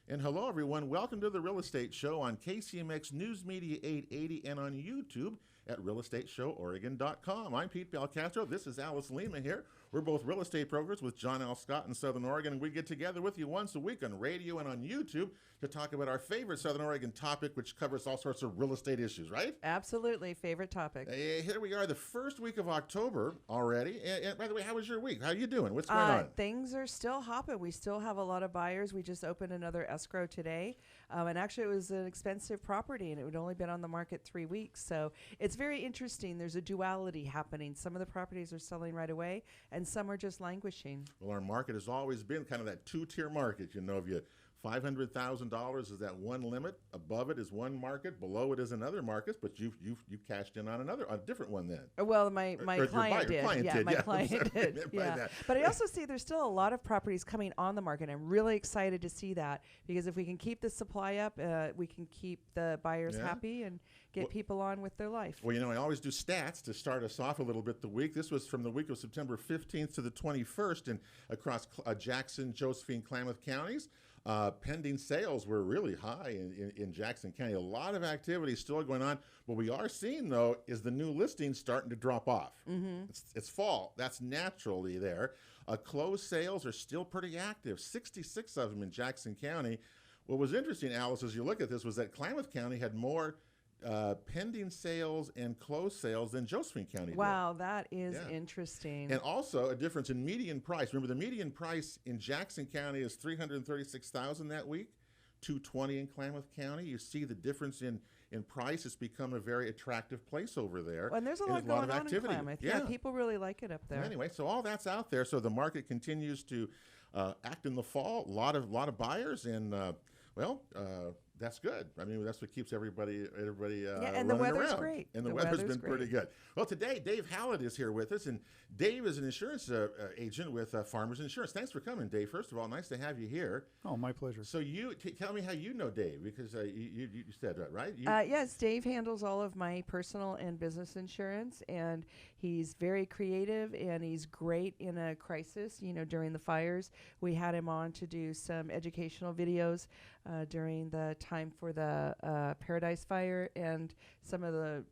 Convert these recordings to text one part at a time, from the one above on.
And hello, everyone. Welcome to the Real Estate Show on KCMX News Media 880 and on YouTube at realestateshoworegon.com. I'm Pete Belcastro. This is Alice Lema here. We're both real estate brokers with John L. Scott in Southern Oregon, and we get together with you once a week on radio and on YouTube to talk about our favorite Southern Oregon topic, which covers all sorts of real estate issues, right? Absolutely. Favorite topic. Here we are, the first week of October already. And by the way, how was your week? How are you doing? What's going on? Things are still hopping. We still have a lot of buyers. We just opened another escrow today. And actually, it was an expensive property, and it had only been on the market 3 weeks. So it's very interesting. There's a duality happening. Some of the properties are selling right away, and some are just languishing. Well, our market has always been kind of that two-tier market. You know, if you $500,000 is that one limit. Above it is one market. Below it is another market. But you cashed in on a different one then. Well, my client did. My client did. Yeah. But I also see there's still a lot of properties coming on the market. I'm really excited to see that, because if we can keep the supply up, we can keep the buyers happy and get people on with their life. Well, you know, I always do stats to start us off a little bit the week. This was from the week of September 15th to the 21st and across Jackson, Josephine, Klamath counties. Pending sales were really high in Jackson County. A lot of activity still going on. What we are seeing, though, is the new listings starting to drop off. It's fall. That's naturally there. Closed sales are still pretty active, 66 of them in Jackson County. What was interesting, Alice, as you look at this, was that Klamath County had more pending sales and closed sales than Josephine County did. Wow, that is interesting. And also a difference in median price. Remember, the median price in Jackson County is $336,000 that week, $220 in Klamath County. You see the difference in price. It's become a very attractive place over there. Well, and there's a lot going on in Klamath. Yeah, people really like it up there. Anyway, so all that's out there. So the market continues to act in the fall. A lot of buyers, and that's good. I mean, that's what keeps everybody and the weather's around. Great. And the weather's been pretty good. Well, today, Dave Hallett is here with us, and Dave is an insurance agent with Farmers Insurance. Thanks for coming, Dave. First of all, nice to have you here. Oh, my pleasure. So tell me how you know Dave, because you said that, right? Yes, Dave handles all of my personal and business insurance, and he's very creative, and he's great in a crisis. You know, during the fires, we had him on to do some educational videos during the time for the Paradise Fire and some of the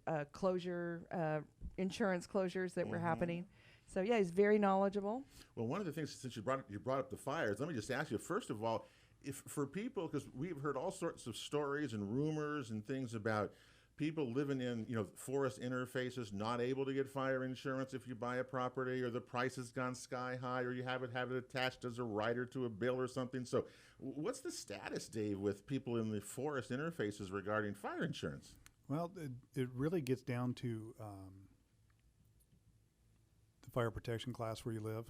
insurance closures that were happening. So yeah, he's very knowledgeable. Well, one of the things, since you brought up the fires, let me just ask you, first of all, if for people, because we've heard all sorts of stories and rumors and things about people living in, forest interfaces, not able to get fire insurance if you buy a property, or the price has gone sky high, or you have it attached as a rider to a bill or something. So what's the status, Dave, with people in the forest interfaces regarding fire insurance? Well, it really gets down to the fire protection class where you live,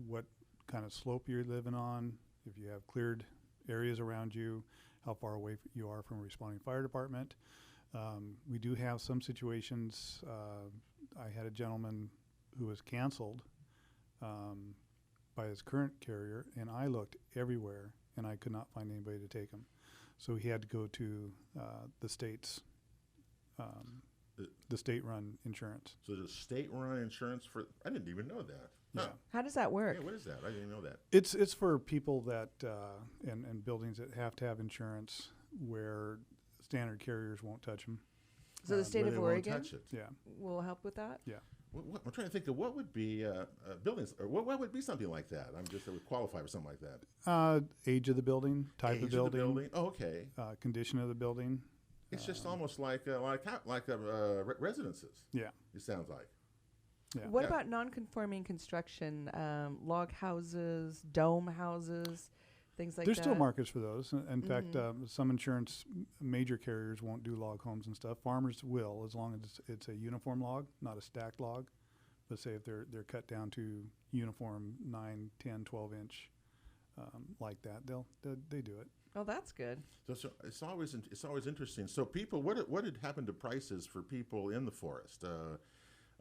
what kind of slope you're living on, if you have cleared areas around you, how far away you are from a responding fire department. We do have some situations. I had a gentleman who was canceled by his current carrier, and I looked everywhere, and I could not find anybody to take him. So he had to go to the state's, the state-run insurance. So there's state-run insurance for, I didn't even know that. Yeah. How does that work? Yeah, what is that? I didn't know that. It's for people that, and buildings that have to have insurance where standard carriers won't touch them. So the state of Oregon won't touch it. will help with that? Yeah. I'm trying to think of what would be buildings, or what would be something like that. That would qualify for something like that. Age of the building, type of building. Of the building. Oh, okay. Condition of the building. It's just almost like residences. Yeah. It sounds like. Yeah. What about non-conforming construction, log houses, dome houses, things like that? There's still markets for those. In fact, some insurance major carriers won't do log homes and stuff. Farmers will, as long as it's a uniform log, not a stacked log. Let's say if they're cut down to uniform 9, 10, 12 inch, like that, they do it. Oh, that's good. So it's always interesting. So people, what had happened to prices for people in the forest?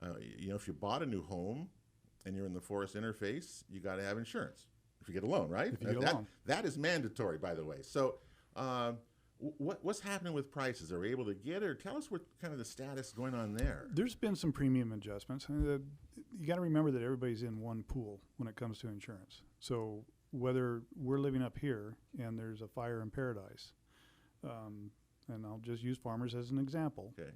If you bought a new home and you're in the forest interface, you got to have insurance if you get a loan, right? If you get a loan. That is mandatory, by the way. So what's happening with prices? Are we able to get it? Or tell us what kind of the status going on there. There's been some premium adjustments. You got to remember that everybody's in one pool when it comes to insurance. So whether we're living up here and there's a fire in Paradise, and I'll just use Farmers as an example. Okay.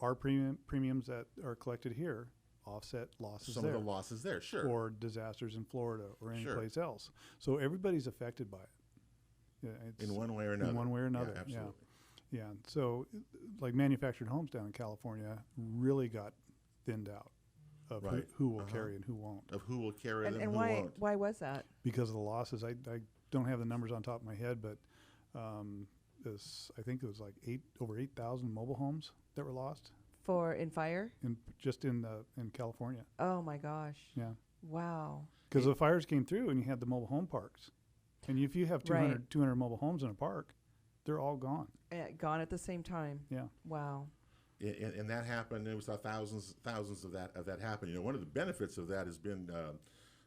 Our premiums that are collected here offset losses Some there. of the losses there, sure. Or disasters in Florida or any Sure. place else. So everybody's affected by it. Yeah, it's in one way or another. In one way or another, Yeah, absolutely. Yeah. So, like manufactured homes down in California really got thinned out of Right. who will carry and who won't. Of who will carry them, And who why won't. why was that? Because of the losses. I don't have the numbers on top of my head, but I think it was like over 8,000 mobile homes that were lost In fire? in California. Oh my gosh. Yeah. Wow. Because the fires came through and you had the mobile home parks. And if you have 200 mobile homes in a park, they're all gone. Gone at the same time. Yeah. Wow. And that happened. There was thousands of that happened. You know, one of the benefits of that has been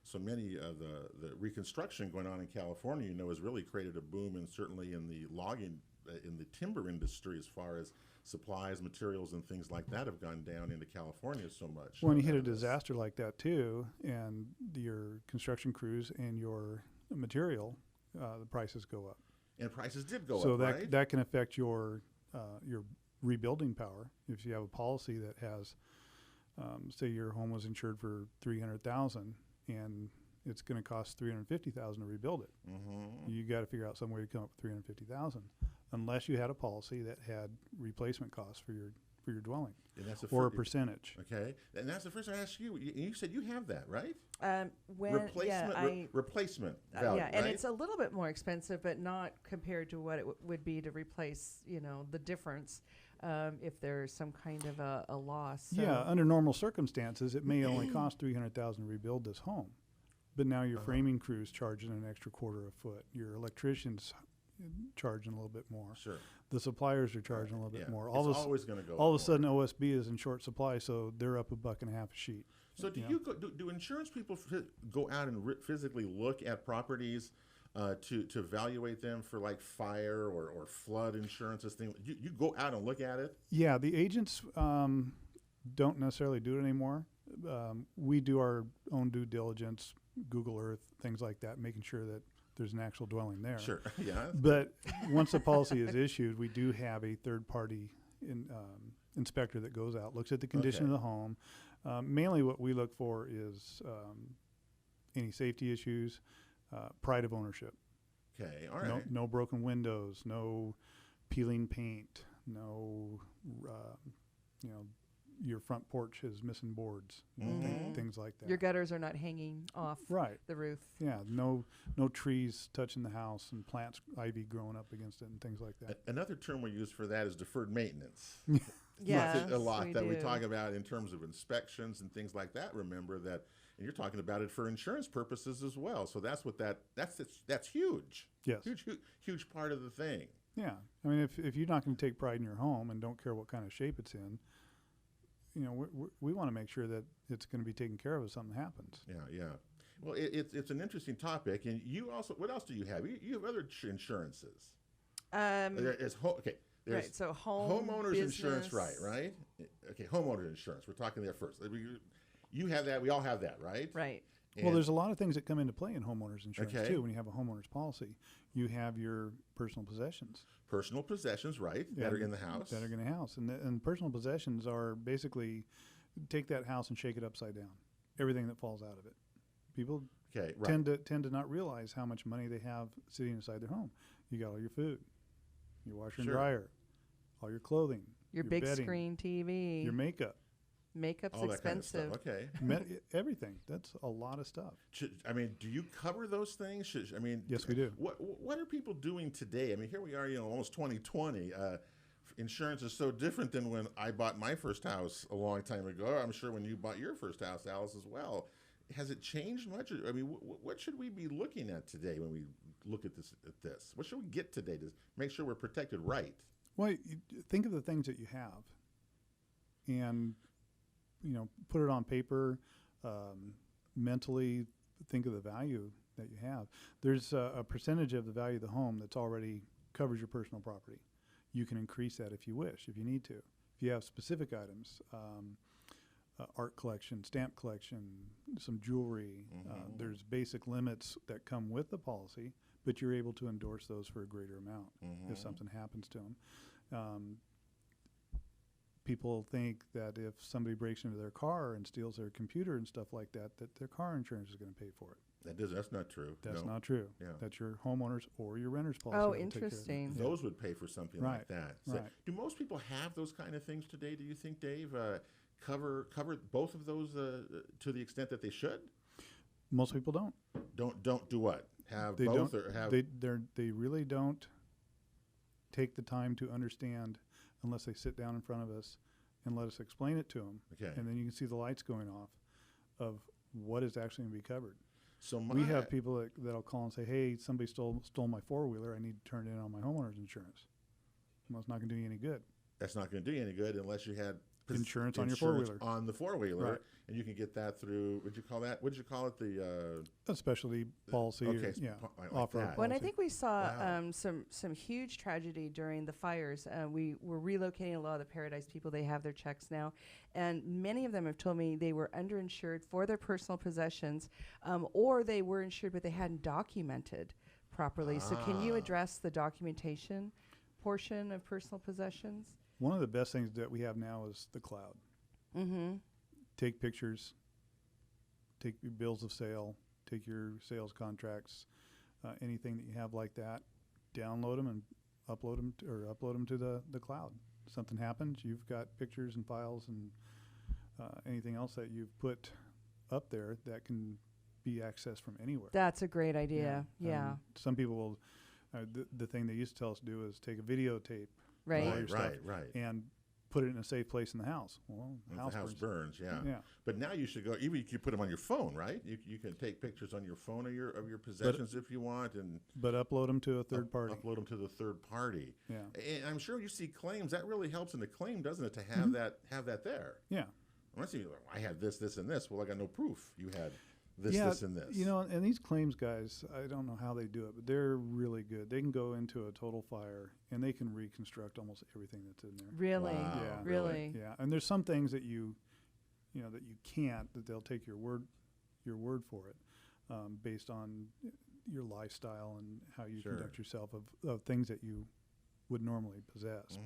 so many of the reconstruction going on in California. You know, has really created a boom, and certainly in the logging, in the timber industry, as far as supplies, materials, and things like that have gone down into California so much. When you hit a disaster like that too, and your construction crews and your material, the prices go up. And prices did go so up, right? that can affect your rebuilding power. If you have a policy that has, say your home was insured for $300,000 and it's going to cost $350,000 to rebuild it. Mm-hmm. You got to figure out some way to come up with $350,000, unless you had a policy that had replacement costs for your dwelling, And that's or a percentage. Okay, and that's the first thing I asked you. You said you have that, right? Replacement value, yeah, and right? it's a little bit more expensive, but not compared to what it would be to replace, the difference if there's some kind of a loss. So. Yeah, under normal circumstances, it may only cost $300,000 to rebuild this home, but now your framing crew's charging an extra quarter a foot. Your electrician's charging a little bit more. Sure. The suppliers are charging a little bit more. It's always going to go. All of a sudden, OSB is in short supply, so they're up $1.50 a sheet. So do insurance people go out and physically look at properties to evaluate them for like fire or flood insurance? You go out and look at it? Yeah, the agents don't necessarily do it anymore. We do our own due diligence, Google Earth, things like that, making sure that there's an actual dwelling there. Sure, yeah. But once the policy is issued, we do have a third-party inspector that goes out, looks at the condition of the home. Mainly what we look for is any safety issues, pride of ownership. Okay, all right. No broken windows, no peeling paint, no, your front porch is missing boards, things like that. Your gutters are not hanging off the roof. Yeah, no trees touching the house and plants, ivy growing up against it and things like that. Another term we use for that is deferred maintenance. Yes, a lot that we do. talk about in terms of inspections and things like that. Remember that, and you're talking about it for insurance purposes as well. So that's huge. Yes, huge part of the thing. Yeah, I mean, if you're not going to take pride in your home and don't care what kind of shape it's in, we want to make sure that it's going to be taken care of if something happens. Yeah. Well, it's an interesting topic, and you also, what else do you have? You have other insurances. There's so homeowners business. insurance, right? Okay, homeowner insurance. We're talking there first. You have that. We all have that, right? Right. Well, there's a lot of things that come into play in homeowners insurance too. When you have a homeowner's policy, you have your personal possessions. Personal possessions, right? That are in the house. That are in the house, and personal possessions are basically take that house and shake it upside down. Everything that falls out of it. People tend to not realize how much money they have sitting inside their home. You got all your food, your washer and dryer, all your clothing, your big bedding, screen TV, your makeup. Makeup's all expensive. That kind of stuff. Okay. Everything. That's a lot of stuff. Do you cover those things? Yes, we do. What are people doing today? I mean, here we are, almost 2020. Insurance is so different than when I bought my first house a long time ago. I'm sure when you bought your first house, Alice, as well. Has it changed much? I mean, what should we be looking at today when we look at this? What should we get today to make sure we're protected right? Well, think of the things that you have, and put it on paper. Mentally, think of the value that you have. There's a percentage of the value of the home that's already covers your personal property. You can increase that if you wish, if you need to. If you have specific items, art collection, stamp collection, some jewelry. There's basic limits that come with the policy, but you're able to endorse those for a greater amount if something happens to them. People think that if somebody breaks into their car and steals their computer and stuff like that, that their car insurance is going to pay for it. That's not true. That's not true. Yeah. That's your homeowners or your renter's policy. Oh, interesting. Those would pay for something like that. So Right. do most people have those kind of things today, do you think, Dave? Cover both of those to the extent that they should? Most people don't. Don't do what? Have They both don't, or have? They really don't take the time to understand unless they sit down in front of us and let us explain it to them. Okay. And then you can see the lights going off of what is actually going to be covered. So We have people that'll call and say, hey, somebody stole my four-wheeler. I need to turn it in on my homeowner's insurance. Well, it's not going to do you any good. That's not going to do you any good unless you had Insurance on your four-wheeler. On the four-wheeler, Right. and you can get that through. What did you call it? The A specialty policy. okay, Or, yeah. like Off-road that. Well, and I policy. think we saw Wow. some huge tragedy during the fires. We were relocating a lot of the Paradise people. They have their checks now, and many of them have told me they were underinsured for their personal possessions, or they were insured but they hadn't documented properly. So, can you address the documentation portion of personal possessions? One of the best things that we have now is the cloud. Mm-hmm. Take pictures, take your bills of sale, take your sales contracts, anything that you have like that, download them and upload them to the cloud. Something happens, you've got pictures and files and anything else that you've put up there that can be accessed from anywhere. That's a great idea. Yeah. Some people will. The thing they used to tell us to do is take a videotape, Right. all your stuff, Right. and put it in a safe place in the house. Well, If the house burns, yeah. Yeah. But now you should go. Even you can put them on your phone, right? You can take pictures on your phone of your possessions if you want, and But upload them to a third party. upload them to the third party. Yeah. And I'm sure you see claims. That really helps in the claim, doesn't it, to have that there? Yeah. Unless you, I had this, and this. Well, I got no proof. You had this, Yeah, this, and this. You know, and these claims guys, I don't know how they do it, but they're really good. They can go into a total fire and they can reconstruct almost everything that's in there. Really? Wow, Yeah. Really? Yeah, and there's some things that you can't, that they'll take your word for it, based on your lifestyle and how you Sure. conduct yourself of things that you would normally possess.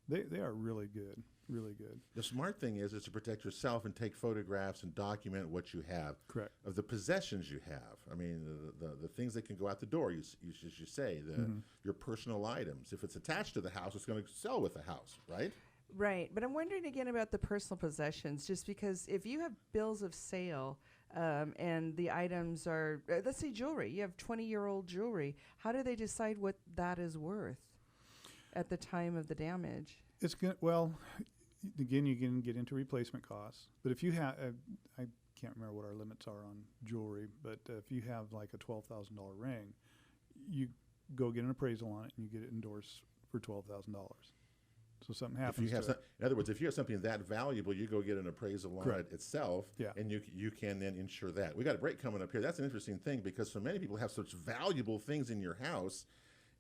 But they are really good, really good. The smart thing is to protect yourself and take photographs and document what you have. Correct. Of the possessions you have. I mean, the things that can go out the door, you say, your personal items. If it's attached to the house, it's going to sell with the house, right? Right. But I'm wondering again about the personal possessions, just because if you have bills of sale and the items are, let's say jewelry, you have 20-year-old jewelry, how do they decide what that is worth at the time of the damage? It's good. Well, again, you can get into replacement costs. But if you have, I can't remember what our limits are on jewelry, but if you have like a $12,000 ring, you go get an appraisal on it and you get it endorsed for $12,000. So something happens. In other words, if you have something that valuable, you go get an appraisal on it itself, Yeah. and you can then insure that. We got a break coming up here. That's an interesting thing because so many people have such valuable things in your house.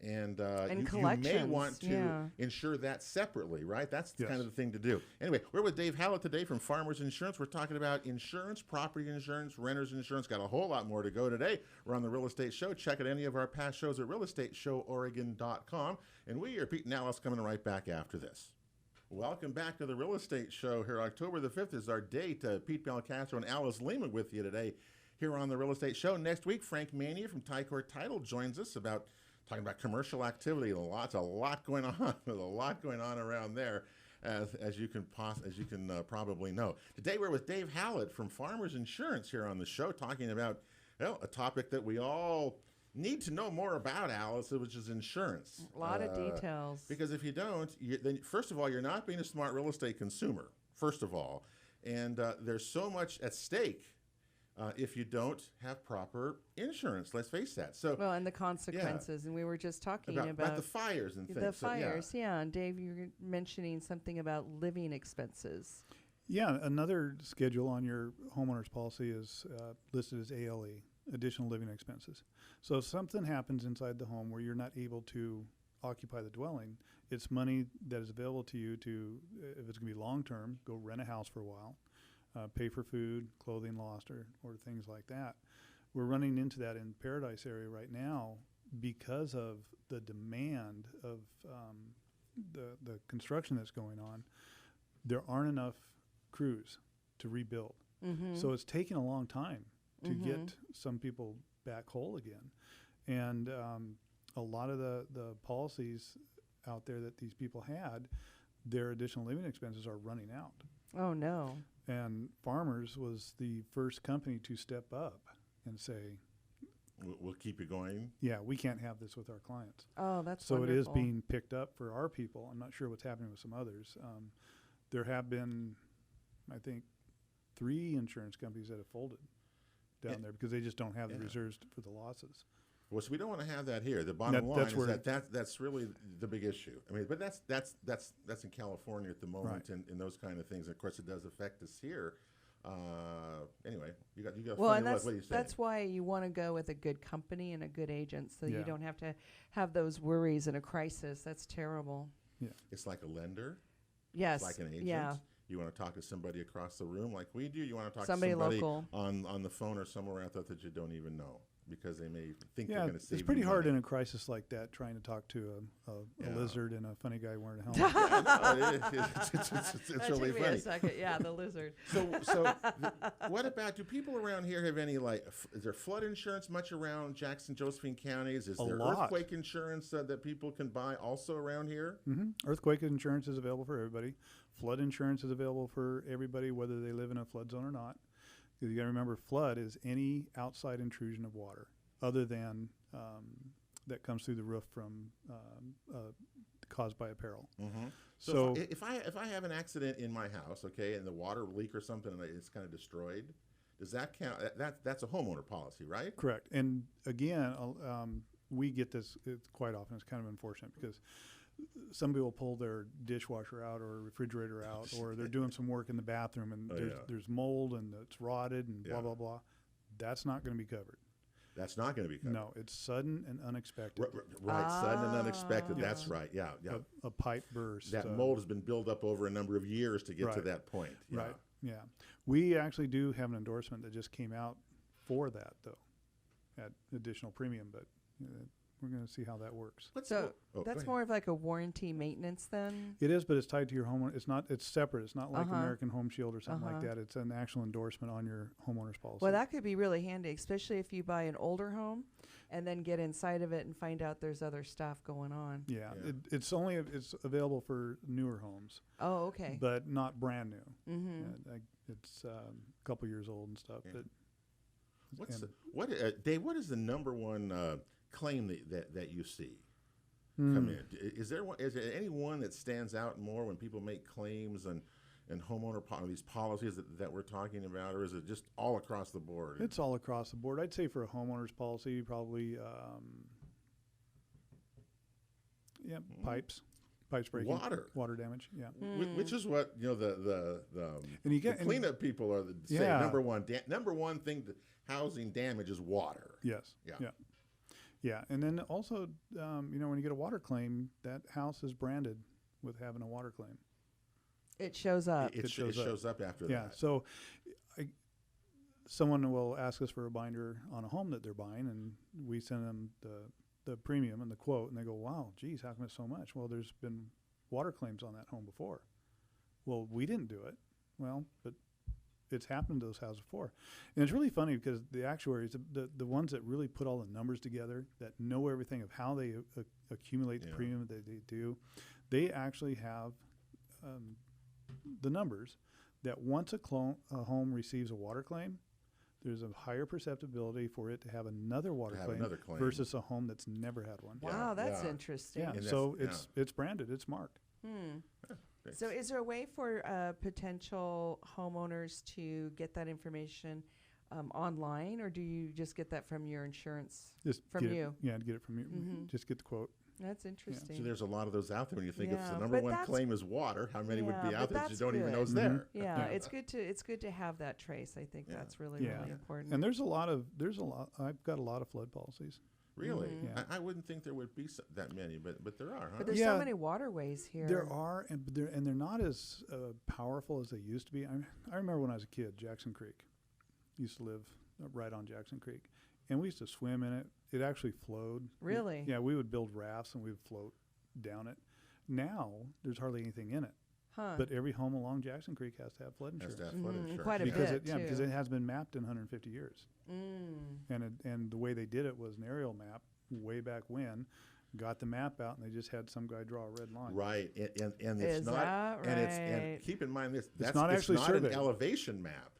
And you may want to insure that separately, right? That's kind of the thing to do. Anyway, we're with Dave Hallett today from Farmers Insurance. We're talking about insurance, property insurance, renter's insurance. Got a whole lot more to go today. We're on the Real Estate Show. Check out any of our past shows at realestateshoworegon.com. And we are Pete and Alice coming right back after this. Welcome back to the Real Estate Show here. October the 5th is our date. Pete Belcastro and Alice Lema with you today here on the Real Estate Show. Next week, Frank Mania from Tycor Title joins us talking about commercial activity. A lot going on. There's a lot going on around there, as you can probably know. Today we're with Dave Hallett from Farmers Insurance here on the show, talking about a topic that we all need to know more about, Alice, which is insurance. A lot of details. Because if you don't, then first of all, you're not being a smart real estate consumer. First of all, and there's so much at stake. If you don't have proper insurance, let's face that. So well, and the consequences, and we were just talking about the fires and things. The fires, and Dave, you were mentioning something about living expenses. Yeah, another schedule on your homeowner's policy is listed as ALE, additional living expenses. So if something happens inside the home where you're not able to occupy the dwelling, it's money that is available to you to, if it's going to be long-term, go rent a house for a while. pay for food, clothing lost, or things like that. We're running into that in Paradise area right now because of the demand of the construction that's going on. There aren't enough crews to rebuild. So it's taking a long time to get some people back whole again. And a lot of the policies out there that these people had, their additional living expenses are running out. Oh, no. And Farmers was the first company to step up and say, We'll keep you going. yeah, we can't have this with our clients. Oh, that's So wonderful. it is being picked up for our people. I'm not sure what's happening with some others. There have been, I think, 3 insurance companies that have folded down there because they just don't have the reserves for the losses. Well, so we don't want to have that here. The bottom line that's is where that's really the big issue. I mean, but that's in California at the moment, and those kind of things. Of course, it does affect us here. Anyway, you got. Well, and what do you say? that's why you want to go with a good company and a good agent, so Yeah. you don't have to have those worries in a crisis. That's terrible. Yeah. It's like a lender. Yes. It's like an agent. Yeah. You want to talk to somebody across the room like we do. You want to talk Somebody to somebody local. on the phone or somewhere out there that you don't even know because they may think they're Yeah, going to save it's pretty you hard money. in a crisis like that trying to talk to a lizard and a funny guy wearing a helmet. It's That really took me funny. a second. Yeah, the lizard. What about, do people around here have any, like, is there flood insurance much around Jackson, Josephine counties? Is A there lot. earthquake insurance that people can buy also around here? Earthquake insurance is available for everybody. Flood insurance is available for everybody, whether they live in a flood zone or not. You got to remember, flood is any outside intrusion of water other than that comes through the roof from caused by a peril. So if I have an accident in my house, okay, and the water leak or something, and it's kind of destroyed, does that count? That's a homeowner policy, right? Correct. And again, we get this quite often. It's kind of unfortunate because somebody will pull their dishwasher out or refrigerator out, or they're doing some work in the bathroom and there's mold and it's rotted and blah, blah, blah. That's not going to be covered. That's not going to be covered. No, it's sudden and unexpected. Right, sudden and unexpected. That's right. Yeah, yeah. A pipe burst. That mold has been built up over a number of years to get to that point. Yeah. Right. Yeah. We actually do have an endorsement that just came out for that, though, at additional premium, but we're going to see how that works. So that's more of like a warranty maintenance then? It is, but it's tied to your homeowner. It's separate. It's not like American Home Shield or something like that. It's an actual endorsement on your homeowner's policy. Well, that could be really handy, especially if you buy an older home and then get inside of it and find out there's other stuff going on. Yeah. It's available for newer homes. Oh, okay. But not brand new. It's a couple years old and stuff. Yeah. But Dave, what is the number one claim that you see come in? Is there any one that stands out more when people make claims and homeowner these policies that we're talking about, or is it just all across the board? It's all across the board. I'd say for a homeowner's policy, probably pipes breaking, water damage. Yeah, which is what the cleanup people are saying. Number one thing, housing damage is water. Yes. Yeah, and then also, when you get a water claim, that house is branded with having a water claim. It shows up. It shows up after that. Yeah, so someone will ask us for a binder on a home that they're buying, and we send them the premium and the quote, and they go, wow, geez, how come it's so much? Well, there's been water claims on that home before. Well, we didn't do it. Well, but it's happened to those houses before. And it's really funny because the actuaries, the ones that really put all the numbers together, that know everything of how they accumulate the premium that they do, they actually have the numbers that once a home receives a water claim, there's a higher perceptibility for it to have another water claim versus a home that's never had one. Wow, that's interesting. Yeah, so it's branded, it's marked. So is there a way for potential homeowners to get that information online, or do you just get that from your insurance, from you? To get it from you. Just get the quote. That's interesting. Yeah. So there's a lot of those out there. When you think if the number one claim is water, how many would be out there that you don't even know is there? Yeah, it's good to have that trace. I think that's really important. And there's a lot. I've got a lot of flood policies. Really? Yeah. I wouldn't think there would be that many, but there are, huh? But there's so many waterways here. There are, and they're not as powerful as they used to be. I remember when I was a kid, Jackson Creek. Used to live right on Jackson Creek, and we used to swim in it. It actually flowed. Really? Yeah, we would build rafts and we would float down it. Now there's hardly anything in it. Huh. But every home along Jackson Creek has to have flood insurance. Has to have flood insurance. Quite a because bit, because it has been mapped in 150 years. And the way they did it was an aerial map way back when. Got the map out, and they just had some guy draw a red line. Right, and it's Is not, that and keep in mind this. That's not actually not surveyed. an elevation map,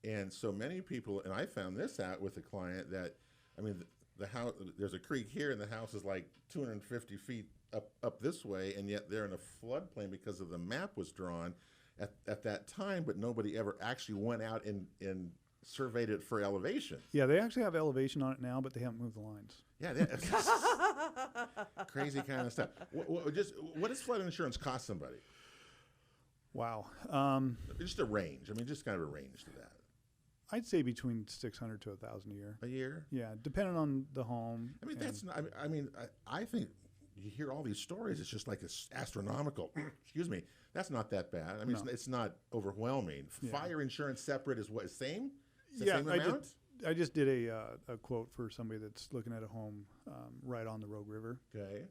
and so many people. And I found this out with a client that, I mean, the house. There's a creek here, and the house is like 250 feet up this way, and yet they're in a floodplain because of the map was drawn at that time, but nobody ever actually went out and surveyed it for elevation. Yeah, they actually have elevation on it now, but they haven't moved the lines. Yeah, crazy kind of stuff. What does flood insurance cost somebody? Wow. Just a range. I mean, just kind of a range to that. I'd say between 600 to 1,000 a year. A year? Yeah, depending on the home. I mean, that's not. I think you hear all these stories. It's just like it's astronomical. Excuse me. That's not that bad. I mean, No. it's not overwhelming. Yeah. Fire insurance separate is what? Same? It's the Yeah, same amount? I just did a quote for somebody that's looking at a home right on the Rogue River Okay.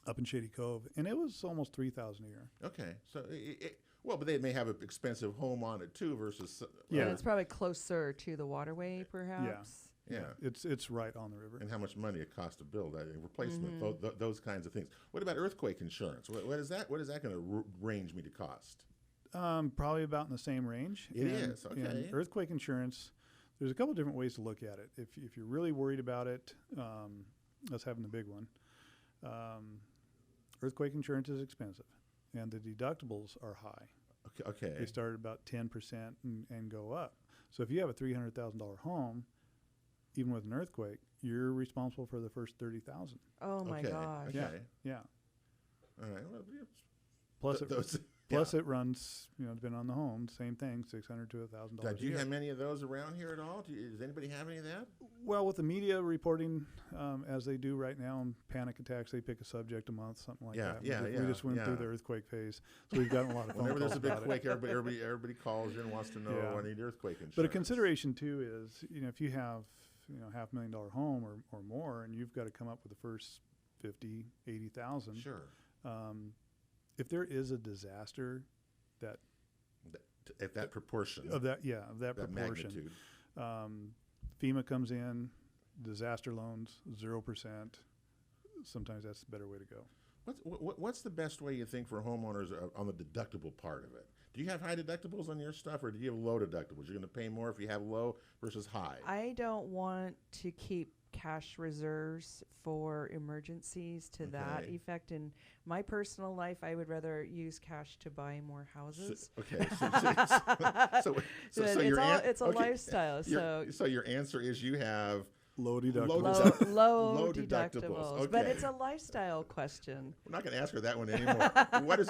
up in Shady Cove, and it was almost 3,000 a year. Okay. So, well, but they may have an expensive home on it too versus. Yeah. And it's probably closer to the waterway, perhaps. Yeah. It's right on the river. And how much money it costs to build that replacement, those kinds of things. What about earthquake insurance? What is that? What is that going to range me to cost? Probably about in the same range. It is, okay. And earthquake insurance, there's a couple different ways to look at it. If you're really worried about it, us having the big one, earthquake insurance is expensive, and the deductibles are high. Okay. They start at about 10% and go up. So if you have a $300,000 home, even with an earthquake, you're responsible for the first $30,000. Oh my Okay. gosh. Okay. Yeah. All right. Well, Plus, those, it runs, depending on the home, same thing, $600 to $1,000. do you have many of those around here at all? Does anybody have any of that? Well, with the media reporting, as they do right now, on panic attacks, they pick a subject a month, something like that. We just went through the earthquake phase, so we've gotten a lot of phone Whenever calls there's a big about it. quake, everybody calls in and wants to know, Yeah. I need earthquake insurance. But a consideration too is, if you have, $500,000 home or more, and you've got to come up with the first 50, 80,000. Sure. If there is a disaster that At that proportion. of that that proportion, magnitude. FEMA comes in, disaster loans 0%. Sometimes that's the better way to go. What's the best way you think for homeowners on the deductible part of it? Do you have high deductibles on your stuff, or do you have low deductibles? You're going to pay more if you have low versus high. I don't want to keep cash reserves for emergencies to that Okay. effect. In my personal life, I would rather use cash to buy more houses. Okay. So It's a lifestyle. So your answer is you have Low deductibles. Low deductibles. deductibles. But Okay. it's a lifestyle question. We're not going to ask her that one anymore. What does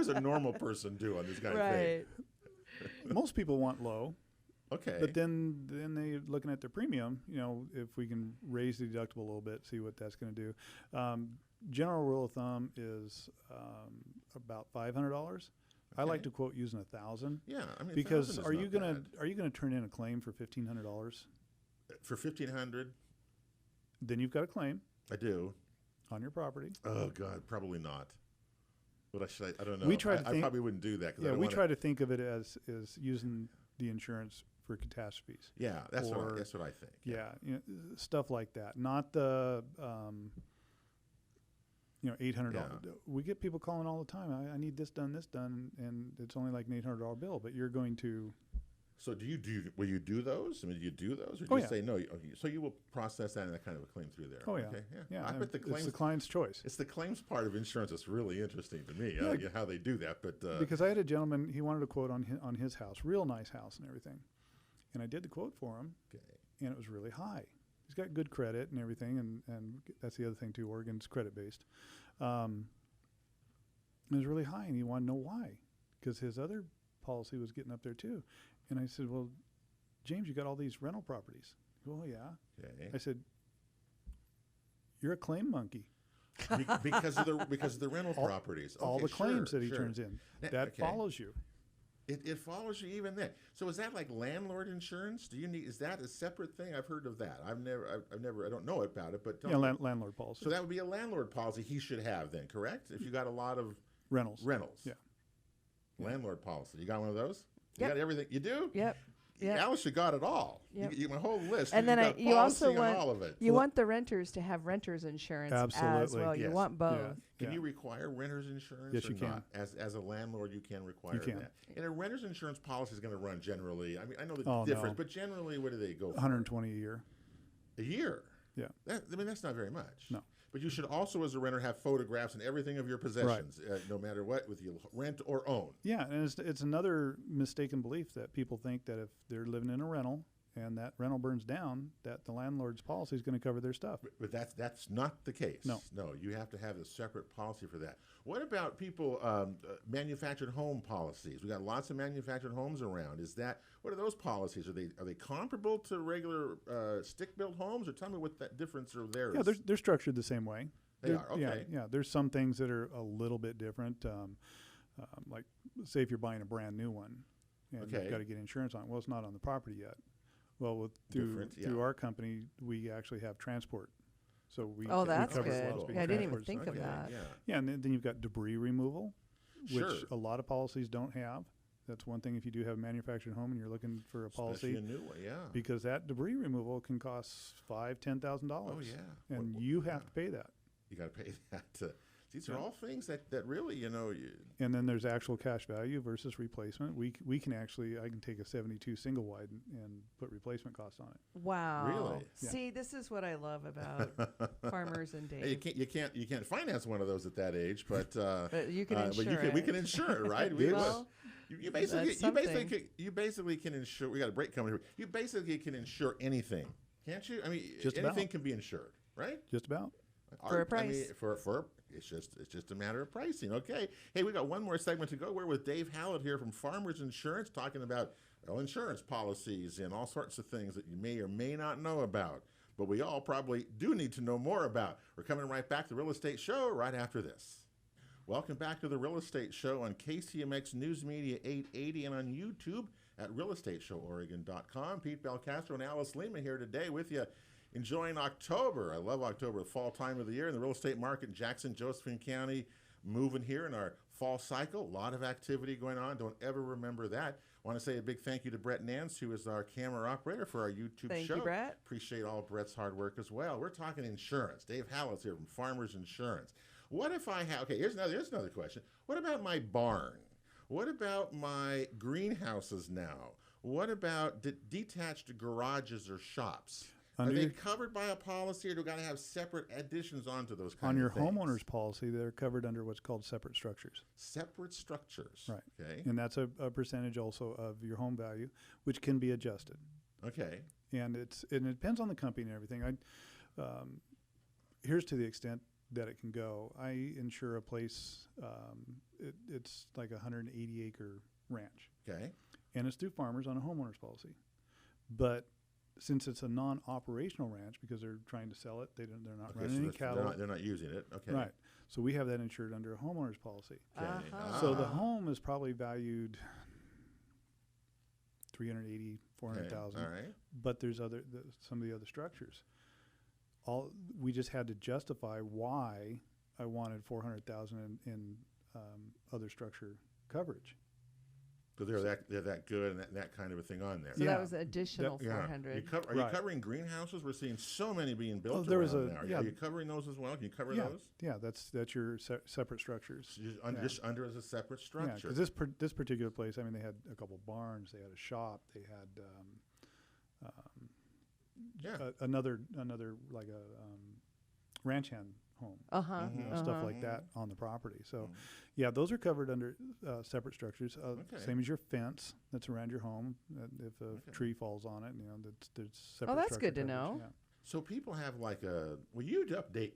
a normal person do on this kind of thing? Right. Most people want low. Okay. But then they looking at their premium, if we can raise the deductible a little bit, see what that's going to do. General rule of thumb is about $500. I like to quote using 1,000. Yeah, I mean, Because 1,000 is are you not gonna turn in a claim for $1,500? bad. For $1,500? Then you've got a claim I do. on your property. Oh God, probably not. But I don't know. We try to I think- probably wouldn't do that. Yeah, we try to think of it as using the insurance for catastrophes. Yeah, that's or- that's what I think. Yeah, stuff like that. Not the $800. Yeah. We get people calling all the time. I need this done, and it's only like an $800 bill. But you're going to. So will you do those? I mean, do you do those, or do Oh, you yeah. say no? So you will process that kind of a claim through there. Oh yeah, Okay, yeah. I bet the it's claims. the client's choice. It's the claims part of insurance that's really interesting to me. Yeah. How they do that, but Because I had a gentleman, he wanted a quote on his house, real nice house and everything, and I did the quote for him, okay. and it was really high. He's got good credit and everything, and that's the other thing too. Oregon's credit based. It was really high, and he wanted to know why, because his other policy was getting up there too. And I said, well, James, you got all these rental properties. Well, yeah. Okay. I said, you're a claim monkey. Because of the rental properties. All the claims that he sure. turns in. That follows you. It follows you even then. So is that like landlord insurance? Is that a separate thing? I've heard of that. I don't know about it, but landlord policy. So that would be a landlord policy he should have then, correct? If you got a lot of rentals. Yeah. Landlord policy. You got one of those? Yep. You got everything. You do? Yep. Yeah. Alice, you got it all. Yep. You my whole list. And then you also want all of it. you want the renters to have renters insurance Absolutely. as well. Yes. You want both. Yeah. Can you require renter's insurance? Yes, or you can. Not? As a landlord, you can require can. that. And a renter's insurance policy is going to run generally. I mean, I know the Oh, difference, no. but generally, what do they go for? 120 a year. A year. Yeah. That's not very much. No. But you should also, as a renter, have photographs and everything of your possessions, no matter what, with you rent or own. Yeah, and it's another mistaken belief that people think that if they're living in a rental and that rental burns down, that the landlord's policy is going to cover their stuff. But that's not the case. No, you have to have a separate policy for that. What about people manufactured home policies? We got lots of manufactured homes around. What are those policies? Are they comparable to regular stick-built homes, or tell me what that difference are there? Yeah, they're structured the same way. They are, okay. Yeah, there's some things that are a little bit different. Like, say if you're buying a brand new one and you've got to get insurance on it. Well, it's not on the property yet. Well, through our company, we actually have transport. So that's cover good. lots of Yeah, I didn't even transports. think of that. Yeah, and then you've got debris removal, which a lot of policies don't have. That's one thing if you do have a manufactured home and you're looking for a policy. Especially a new one, because that debris removal can cost $5,000-$10,000. Oh, yeah. And you have to pay that. You got to pay that. These are all things that really, And then there's actual cash value versus replacement. I can take a 72 single wide and put replacement costs on it. Wow. Really? Yeah. See, this is what I love about Farmers and Dave. Hey, you can't finance one of those at that age, but you can insure it. We can insure it, right? You basically can insure. We got a break coming here. You basically can insure anything, can't you? I mean, anything can be insured, right? Just about. For a price. It's just a matter of pricing. Okay. Hey, we got one more segment to go. We're with Dave Hallett here from Farmers Insurance, talking about insurance policies and all sorts of things that you may or may not know about, but we all probably do need to know more about. We're coming right back to the Real Estate Show right after this. Welcome back to the Real Estate Show on KCMX News Media 880 and on YouTube at realestateshoworegon.com. Pete Belcastro and Alice Lema here today with you. Enjoying October. I love October, the fall time of the year in the real estate market in Jackson, Josephine County. Moving here in our fall cycle. A lot of activity going on. Don't ever remember that. I want to say a big thank you to Brett Nance, who is our camera operator for our YouTube show. Thank you, Brett. Appreciate all of Brett's hard work as well. We're talking insurance. Dave Hallett's here from Farmers Insurance. What if I have, here's another question. What about my barn? What about my greenhouses now? What about detached garages or shops? Are they covered by a policy, or do I got to have separate additions onto those kind of things? On your homeowner's policy, they're covered under what's called separate structures. Separate structures. Right. Okay. And that's a percentage also of your home value, which can be adjusted. Okay. And it depends on the company and everything. Here's to the extent that it can go. I insure a place, it's like a 180-acre ranch. Okay. And it's through Farmers on a homeowner's policy. But since it's a non-operational ranch, because they're trying to sell it, they're not running any cattle. They're not using it. Okay. Right. So we have that insured under a homeowner's policy. Okay. So the home is probably valued $380,000, $400,000. All right. But there's some of the other structures. We just had to justify why I wanted $400,000 in other structure coverage. So they're that good and that kind of a thing on there. So that was additional 400. Are you covering greenhouses? We're seeing so many being built now. Are you covering those as well? Can you cover those? Yeah, that's your separate structures. So just under as a separate structure. Yeah, because this particular place, I mean, they had a couple barns, they had a shop, they had another like a ranch hand home, stuff like that on the property. So, those are covered under separate structures. Same as your fence that's around your home. If a tree falls on it, there's separate. Oh, that's good to know. Yeah. So people have you'd update.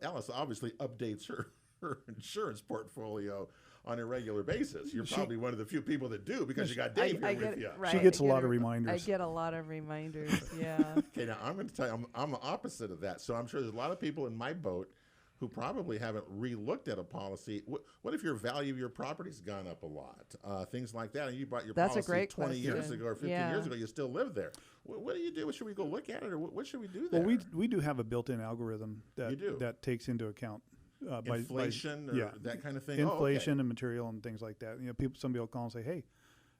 Alice obviously updates her insurance portfolio on a regular basis. You're probably one of the few people that do because you got Dave here with you. Right, she gets a lot of reminders. I get a lot of reminders, yeah. Okay, now I'm going to tell you, I'm the opposite of that. So I'm sure there's a lot of people in my boat who probably haven't re-looked at a policy. What if your value of your property's gone up a lot? Things like that, and you bought your policy 20 years ago or 15 years ago, you still live there. What do you do? Should we go look at it, or what should we do there? Well, we do have a built-in algorithm that takes into account inflation or that kind of thing. Inflation and material and things like that. You know, somebody will call and say, "Hey,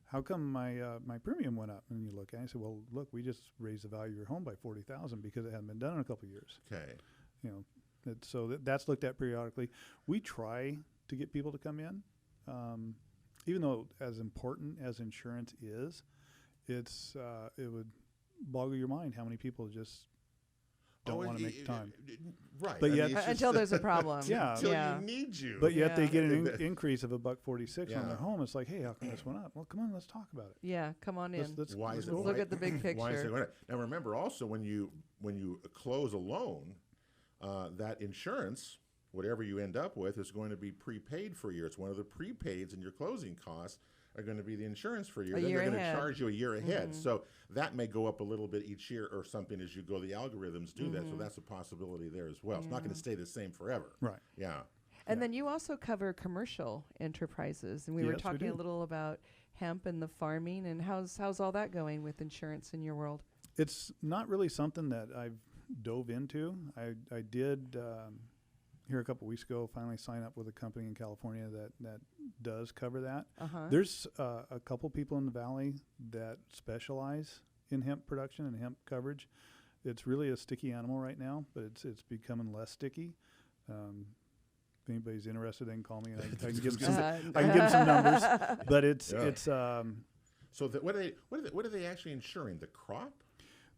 how come my premium went up?" And you look at it and say, "Well, look, we just raised the value of your home by $40,000 because it hadn't been done in a couple of years." Okay. You know. So that's looked at periodically. We try to get people to come in, even though as important as insurance is, it would boggle your mind how many people just don't want to make time. Right. But yet, until there's a problem. Until you need you. But yet they get an increase of $1.46 on their home. It's like, hey, how come this went up? Well, come on, let's talk about it. Yeah, come on in. Let's look at the big picture. Why is it? Now remember also when you close a loan, that insurance, whatever you end up with, is going to be prepaid for a year. It's one of the prepaids in your closing costs are going to be the insurance for a year. Then they're going to charge you a year ahead. So that may go up a little bit each year or something as you go. The algorithms do that, so that's a possibility there as well. It's not going to stay the same forever. Right. Yeah. And then you also cover commercial enterprises, and we were talking a little about hemp and the farming, and how's all that going with insurance in your world? It's not really something that I've dove into. I did here a couple weeks ago finally sign up with a company in California that does cover that. There's a couple people in the valley that specialize in hemp production and hemp coverage. It's really a sticky animal right now, but it's becoming less sticky. If anybody's interested, they can call me. I can give them some numbers. But it's So what are they actually insuring? The crop?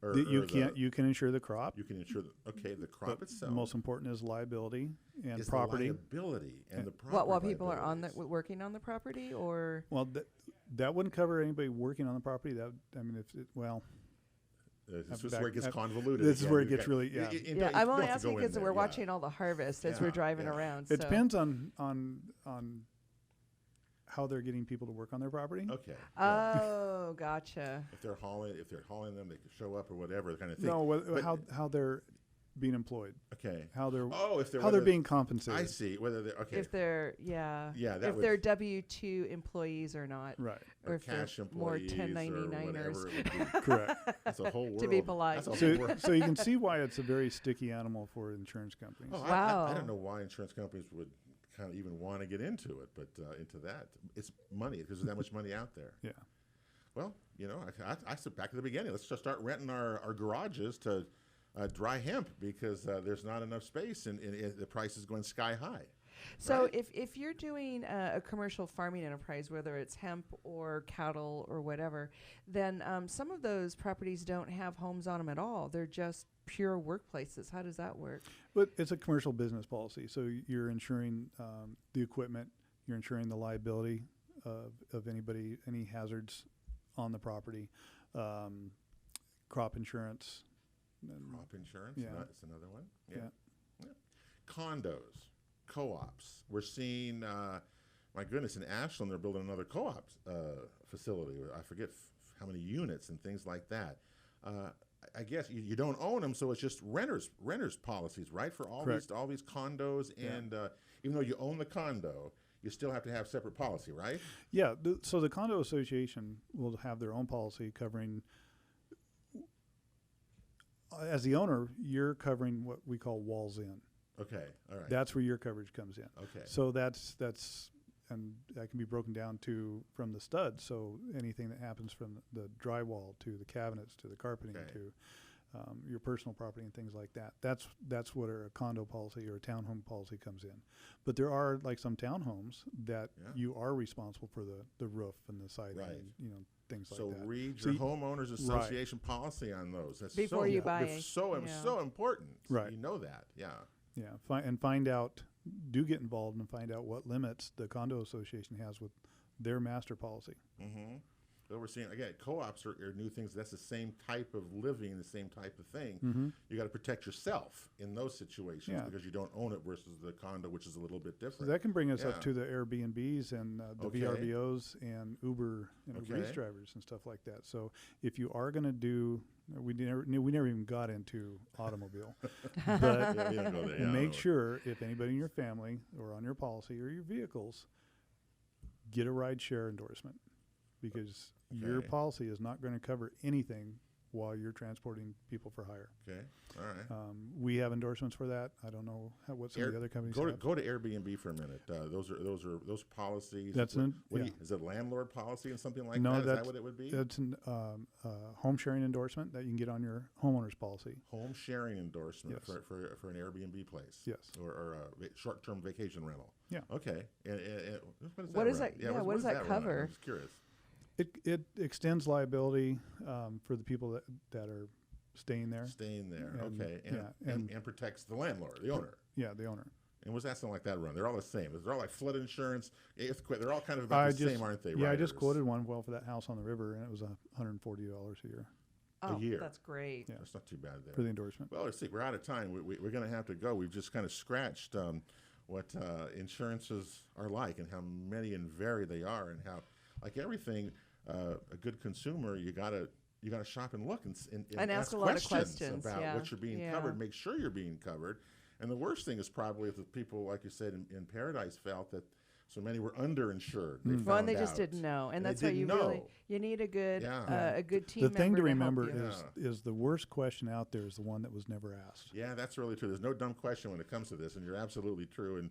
You can insure the crop. You can insure the crop itself. The most important is liability and is property. The liability and the property. While people are working on the property, or that wouldn't cover anybody working on the property. This is where it gets convoluted. This is where it gets really I'm only asking because we're watching all the harvest as we're driving around. It depends on how they're getting people to work on their property. Okay. Oh, gotcha. If they're hauling them, they can show up or whatever kind of thing. No, how they're being employed. Okay. How they're being compensated. I see. Whether they're if they're if they're W-2 employees or not. Right. Or if cash they're employees more 1099ers. Correct. That's a whole world. To be polite. So you can see why it's a very sticky animal for insurance companies. Oh, wow. I don't know why insurance companies would kind of even want to get into it, but into that, it's money because there's that much money out there. Yeah. Well, I said back to the beginning. Let's just start renting our garages to dry hemp because there's not enough space and the price is going sky high. So right? if you're doing a commercial farming enterprise, whether it's hemp or cattle or whatever, then some of those properties don't have homes on them at all. They're just pure workplaces. How does that work? But it's a commercial business policy. So you're insuring the equipment, you're insuring the liability of any hazards on the property, crop insurance. Crop insurance, that's another one. Yeah. Condos, co-ops. We're seeing, my goodness, in Ashland, they're building another co-op facility. I forget how many units and things like that. I guess you don't own them, so it's just renters policies, right? For all these condos, and even though you own the condo, you still have to have separate policy, right? Yeah. So the condo association will have their own policy covering. As the owner, you're covering what we call walls in. Okay, all right. That's where your coverage comes in. Okay. So that's and that can be broken down from the studs. So anything that happens from the drywall to the cabinets to the carpeting to your personal property and things like that. That's what a condo policy or a townhome policy comes in. But there are like some townhomes that you are responsible for the roof and the siding, and, things like that. So read your homeowners association policy on those. That's before you buy it. So important. Right. You know that. Yeah. Yeah. Find out. Do get involved and find out what limits the condo association has with their master policy. Mm-hmm. But we're seeing, again, co-ops are new things. That's the same type of living, the same type of thing. You got to protect yourself in those situations because you don't own it versus the condo, which is a little bit different. So that can bring us up to the Airbnbs and the VRBOs and Uber and Uber Eats drivers and stuff like that. So if you are going to do, we never even got into automobile, but make sure if anybody in your family or on your policy or your vehicles, get a ride share endorsement, because your policy is not going to cover anything while you're transporting people for hire. Okay, all right. We have endorsements for that. I don't know what some of the other companies have. Go to Airbnb for a minute. Those policies. That's is it landlord policy and something like that? Is that what it would be? That's a home sharing endorsement that you can get on your homeowner's policy. Home sharing endorsement for an Airbnb place. Yes. Or a short-term vacation rental. Yeah. Okay. And what does that? What does that cover? I'm just curious. It extends liability for the people that are staying there. Okay. And protects the landlord, the owner. Yeah, the owner. And what's that something like that run? They're all the same. They're all like flood insurance, earthquake. They're all kind of about the same, aren't they? Yeah, I just quoted one for that house on the river, and it was $140 a year. A year. That's great. Yeah. That's not too bad there. For the endorsement. Well, let's see. We're out of time. We're going to have to go. We've just kind of scratched what insurances are like and how many and varied they are, and how, like everything, a good consumer, you gotta shop and look and ask a lot of questions about what you're being covered. Make sure you're being covered. And the worst thing is probably if the people, like you said, in Paradise, felt that so many were underinsured. They just didn't know, and that's why you need a good a good team. The thing to remember is the worst question out there is the one that was never asked. Yeah, that's really true. There's no dumb question when it comes to this, and you're absolutely true. And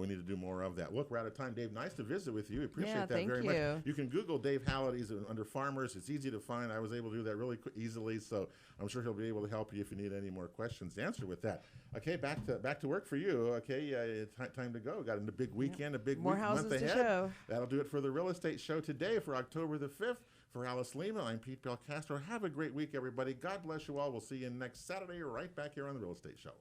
we need to do more of that. Look, we're out of time. Dave, nice to visit with you. Appreciate that very much. You can Google Dave Hallatt. He's under Farmers. It's easy to find. I was able to do that really easily, so I'm sure he'll be able to help you if you need any more questions to answer with that. Okay, back to work for you. Okay, time to go. Got a big weekend, a big month ahead. To show. That'll do it for the real estate show today for October the 5th. For Alice Lema, I'm Pete Belcastro. Have a great week, everybody. God bless you all. We'll see you next Saturday right back here on the Real Estate Show.